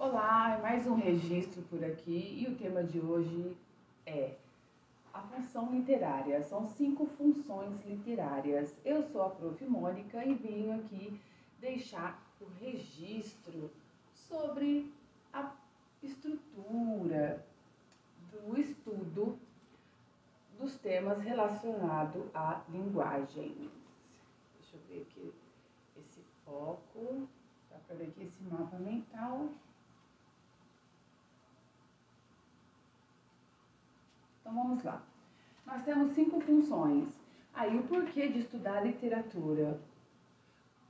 Olá, mais um registro por aqui e o tema de hoje é a função literária. São 5 funções literárias. Eu sou a Prof. Mônica e venho aqui deixar o registro sobre a estrutura do estudo dos temas relacionados à linguagem. Deixa eu ver aqui esse foco, dá para ver aqui esse mapa mental. Então vamos lá. Nós temos 5 funções. Aí o porquê de estudar literatura?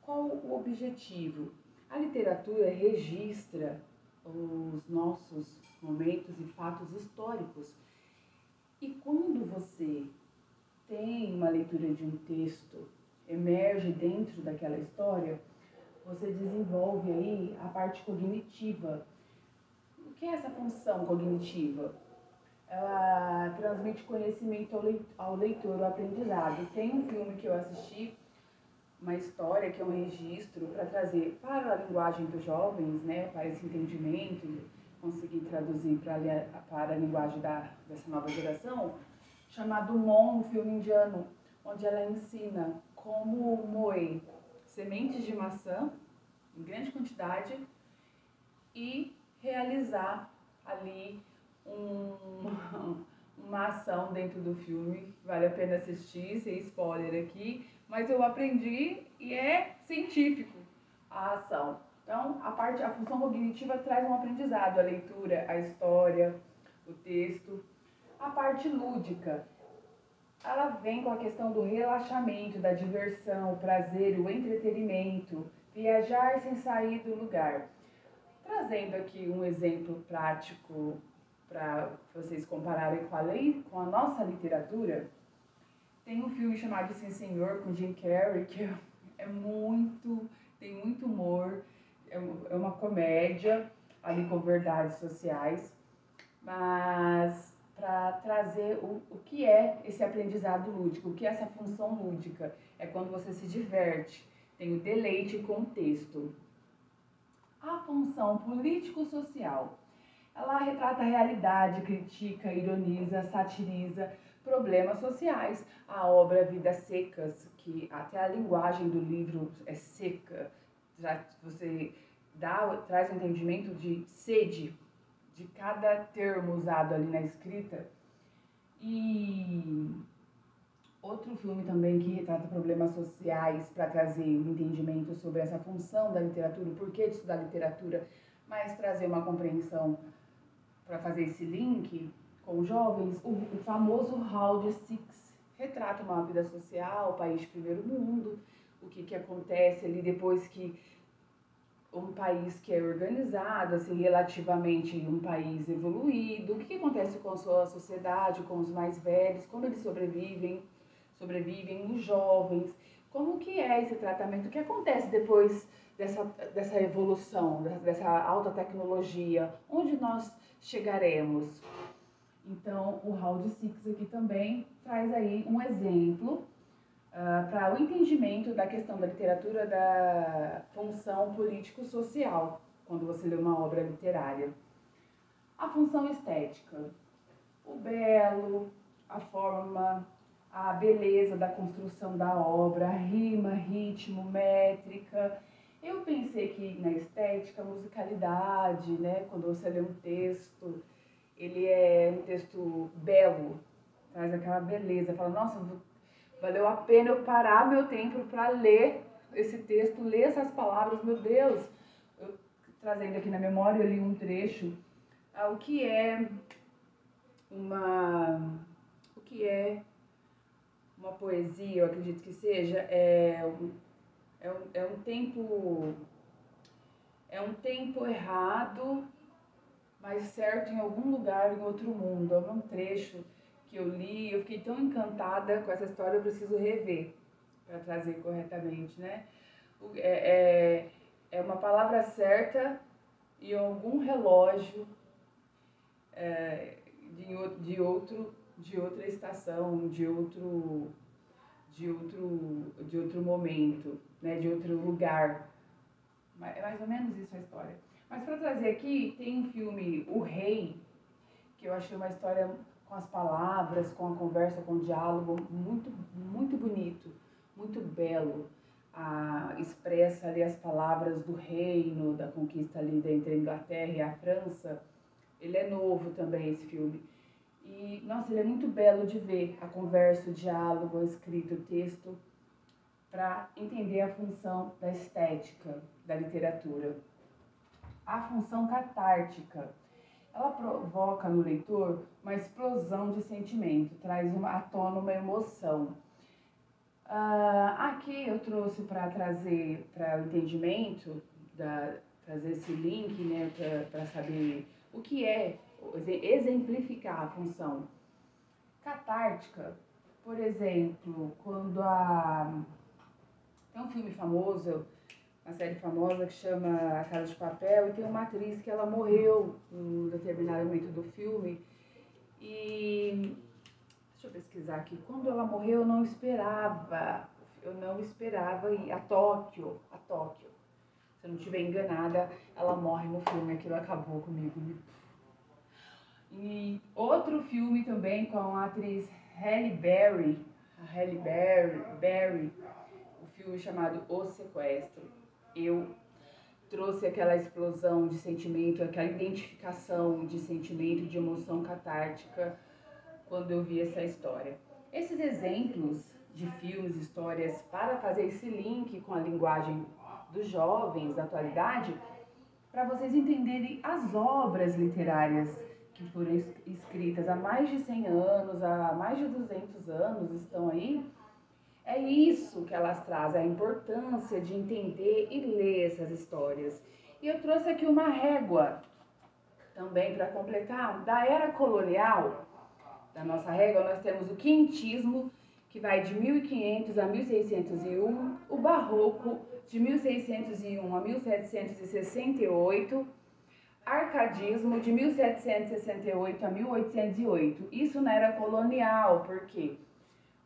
Qual o objetivo? A literatura registra os nossos momentos e fatos históricos. E quando você tem uma leitura de um texto, emerge dentro daquela história, você desenvolve aí a parte cognitiva. O que é essa função cognitiva? Ela transmite conhecimento ao leitor, o aprendizado. Tem um filme que eu assisti, uma história que é um registro para trazer para a linguagem dos jovens, né, para esse entendimento, conseguir traduzir para a linguagem dessa nova geração, chamado Mon, um filme indiano, onde ela ensina como moer sementes de maçã em grande quantidade e realizar ali uma ação dentro do filme. Vale a pena assistir, sem spoiler aqui, mas eu aprendi e é científico a ação. Então, a função cognitiva traz um aprendizado, a leitura, a história, o texto. A parte lúdica, ela vem com a questão do relaxamento, da diversão, o prazer, o entretenimento, viajar sem sair do lugar. Trazendo aqui um exemplo prático para vocês compararem com a nossa literatura, tem um filme chamado Sim Senhor, com Jim Carrey, que tem muito humor, é uma comédia ali com verdades sociais, mas para trazer o que é esse aprendizado lúdico, o que é essa função lúdica. É quando você se diverte, tem o deleite com o texto. A função político-social, ela retrata a realidade, critica, ironiza, satiriza problemas sociais. A obra Vidas Secas, que até a linguagem do livro é seca, você traz um entendimento de sede de cada termo usado ali na escrita. E outro filme também que retrata problemas sociais para trazer um entendimento sobre essa função da literatura, o porquê de estudar literatura, mas trazer uma compreensão para fazer esse link com os jovens, o famoso Round Six retrata uma vida social, país de primeiro mundo, o que acontece ali depois que um país que é organizado, assim, relativamente um país evoluído, o que acontece com a sua sociedade, com os mais velhos, como eles sobrevivem os jovens, como que é esse tratamento, o que acontece depois dessa evolução, dessa alta tecnologia, onde nós chegaremos. Então, o Round Six aqui também traz aí um exemplo para o entendimento da questão da literatura, da função político-social, quando você lê uma obra literária. A função estética, o belo, a forma, a beleza da construção da obra, a rima, ritmo, métrica. Eu pensei que na estética, a musicalidade, né? Quando você lê um texto, ele é um texto belo, traz aquela beleza, fala, nossa, valeu a pena eu parar meu tempo para ler esse texto, ler essas palavras, meu Deus. Eu, trazendo aqui na memória, eu li um trecho, o que é uma poesia, eu acredito que seja, é um tempo errado, mas certo em algum lugar, em outro mundo. É um trecho que eu li, eu fiquei tão encantada com essa história, eu preciso rever para trazer corretamente, né? É uma palavra certa em algum relógio de outra estação, de outro momento, né? De outro lugar. É mais ou menos isso a história. Mas para trazer aqui, tem um filme, O Rei, que eu achei uma história com as palavras, com a conversa, com o diálogo, muito, muito bonito, muito belo. Expressa ali as palavras do reino, da conquista ali entre a Inglaterra e a França. Ele é novo também, esse filme. E, nossa, ele é muito belo de ver a conversa, o diálogo, a escrita, o texto, para entender a função da estética da literatura. A função catártica. Ela provoca no leitor uma explosão de sentimento, traz à tona uma emoção. Aqui eu trouxe para trazer para o entendimento, trazer esse link, né, para saber o que é, exemplificar a função catártica. Por exemplo, tem um filme famoso, uma série famosa que chama A Casa de Papel, e tem uma atriz que ela morreu em um determinado momento do filme. E deixa eu pesquisar aqui. Quando ela morreu, eu não esperava ir a Tóquio. Se eu não estiver enganada, ela morre no filme, aquilo acabou comigo. E outro filme também com a atriz Halle Berry, o filme chamado O Sequestro. Eu trouxe aquela explosão de sentimento, aquela identificação de sentimento, de emoção catártica quando eu vi essa história. Esses exemplos de filmes, histórias, para fazer esse link com a linguagem dos jovens da atualidade, para vocês entenderem as obras literárias que foram escritas há mais de 100 anos, há mais de 200 anos estão aí. É isso que elas trazem, a importância de entender e ler essas histórias. E eu trouxe aqui uma régua também para completar. Da era colonial, da nossa régua, nós temos o quinhentismo, que vai de 1500 a 1601, o barroco, de 1601 a 1768, arcadismo, de 1768 a 1808. Isso na era colonial, porque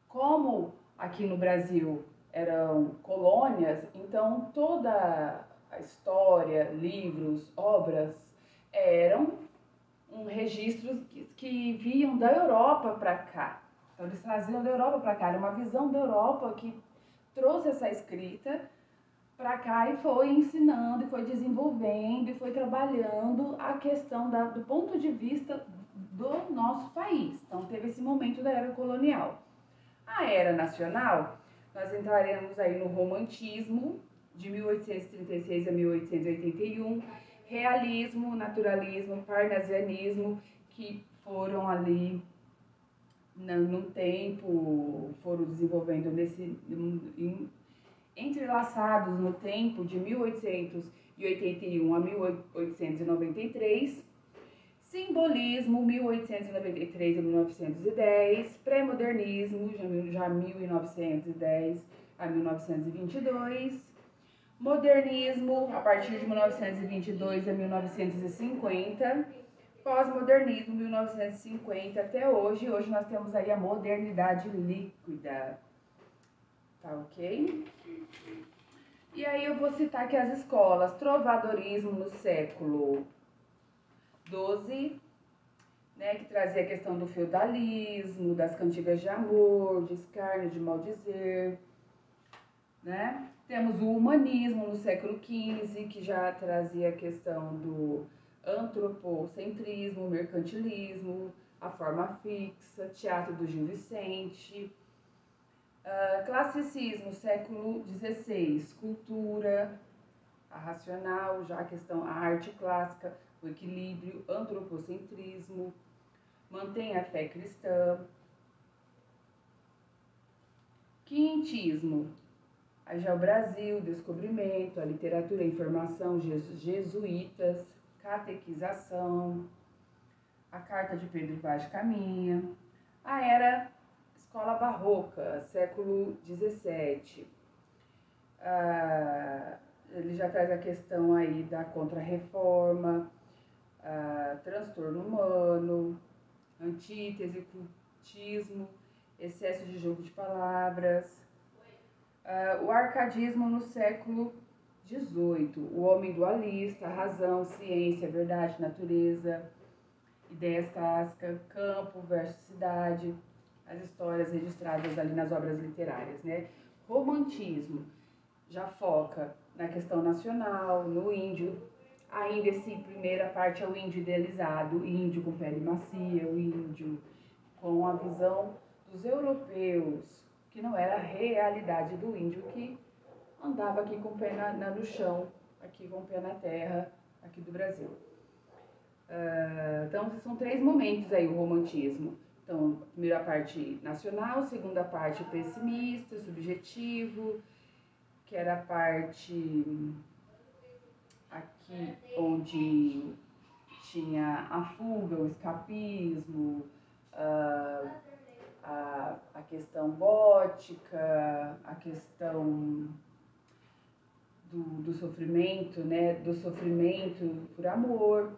como aqui no Brasil eram colônias, então toda a história, livros, obras eram registros que vinham da Europa para cá. Então eles traziam da Europa para cá, era uma visão da Europa que trouxe essa escrita para cá e foi ensinando, e foi desenvolvendo, e foi trabalhando a questão do ponto de vista do nosso país. Então teve esse momento da era colonial. A era nacional, nós entraremos aí no romantismo, de 1836 a 1881, realismo, naturalismo, parnasianismo, que foram ali num tempo, foram desenvolvendo entrelaçados no tempo de 1881 a 1893, simbolismo, 1893 a 1910, pré-modernismo, já 1910 a 1922, modernismo, a partir de 1922 a 1950, pós-modernismo, 1950 até hoje. Hoje nós temos aí a modernidade líquida, tá ok? E aí eu vou citar aqui as escolas: trovadorismo no século XII, né, que trazia a questão do feudalismo, das cantigas de amor, de escárnio, de maldizer, né? Temos o humanismo no século XV, que já trazia a questão do antropocentrismo, mercantilismo, a forma fixa, teatro do Gil Vicente. Classicismo, século XVI, cultura, a racional, já a arte clássica, o equilíbrio, antropocentrismo, mantém a fé cristã. Quinhentismo, aí já o Brasil, descobrimento, a literatura, a informação, jesuítas, catequização, a carta de Pedro Vaz de Caminha, a era escola barroca, século XVII. Ele já traz a questão aí da contra-reforma, transtorno humano, antítese, cultismo, excesso de jogo de palavras. O arcadismo no século 18. O homem dualista, razão, ciência, verdade, natureza, ideias clássicas, campo versus cidade, as histórias registradas ali nas obras literárias, né? Romantismo já foca na questão nacional, no índio. Ainda essa primeira parte é o índio idealizado, o índio com pele macia, o índio com a visão dos europeus, que não era a realidade do índio que andava aqui com o pé no chão, aqui com o pé na terra, aqui do Brasil. Então, são 3 momentos aí o romantismo. Então, primeira parte nacional, segunda parte pessimista, subjetivo, que era a parte aqui onde tinha a fuga, o escapismo, a questão gótica, a questão do sofrimento, né? Do sofrimento por amor.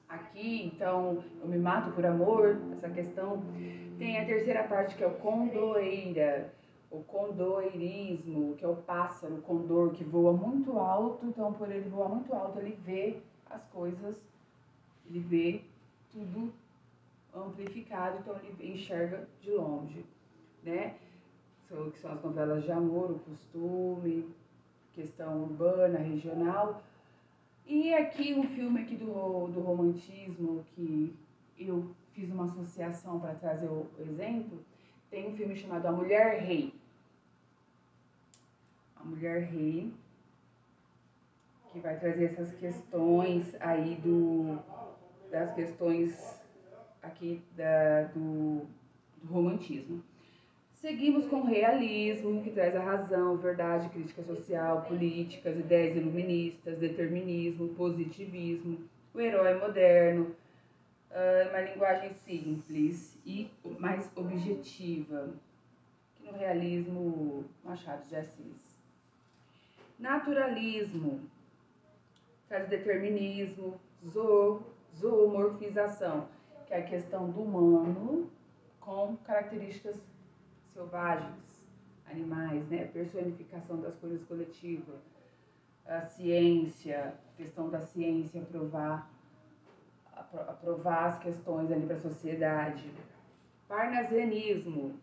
Aqui, então, eu me mato por amor, essa questão. Tem a terceira parte, que é o condoeira, o condoirismo, que é o pássaro, o condor, que voa muito alto. Então, por ele voar muito alto, ele vê as coisas, ele vê tudo amplificado, então ele enxerga de longe, né? Que são as novelas de amor, o costume, questão urbana, regional. E aqui um filme aqui do romantismo, que eu fiz uma associação para trazer o exemplo, tem um filme chamado A Mulher Rei. A Mulher Rei, que vai trazer essas questões aí das questões aqui do romantismo. Seguimos com o realismo, que traz a razão, verdade, crítica social, políticas, ideias iluministas, determinismo, positivismo, o herói moderno, uma linguagem simples e mais objetiva, que no realismo Machado de Assis. Naturalismo, traz determinismo, zoomorfização, que é a questão do humano com características selvagens, animais, né? Personificação das coisas coletivas, a ciência, questão da ciência, aprovar as questões ali para a sociedade. Parnasianismo,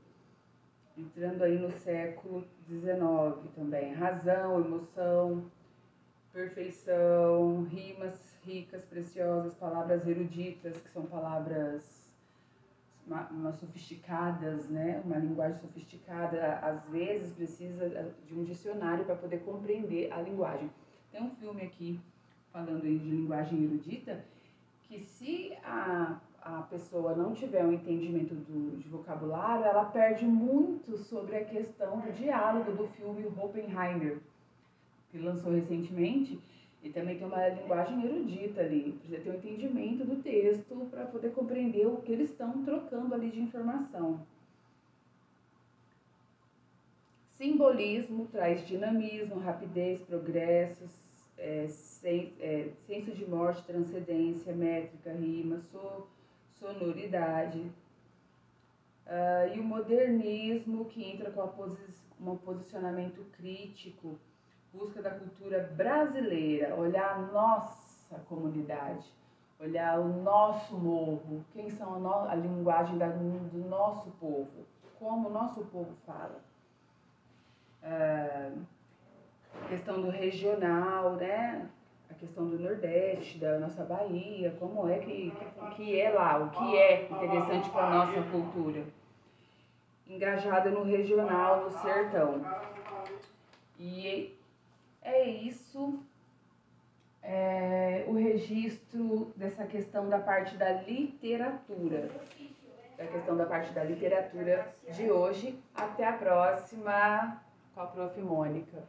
entrando aí no século XIX também, razão, emoção, perfeição, rimas ricas, preciosas, palavras eruditas, que são palavras sofisticadas, né? Uma linguagem sofisticada, às vezes precisa de um dicionário para poder compreender a linguagem. Tem um filme aqui, falando aí de linguagem erudita, que se a pessoa não tiver um entendimento de vocabulário, ela perde muito sobre a questão do diálogo do filme Oppenheimer, que lançou recentemente. E também tem uma linguagem erudita ali, precisa ter um entendimento do texto para poder compreender o que eles estão trocando ali de informação. Simbolismo traz dinamismo, rapidez, progressos, senso de morte, transcendência, métrica, rima, sonoridade. E o modernismo, que entra com um posicionamento crítico, busca da cultura brasileira, olhar a nossa comunidade, olhar o nosso morro, quem são a linguagem do nosso povo, como o nosso povo fala. A questão do regional, né? A questão do Nordeste, da nossa Bahia, como é que é lá, o que é interessante para a nossa cultura. Engajada no regional, no sertão. E é isso, o registro dessa questão da parte da literatura. De hoje. Até a próxima com a Prof. Mônica.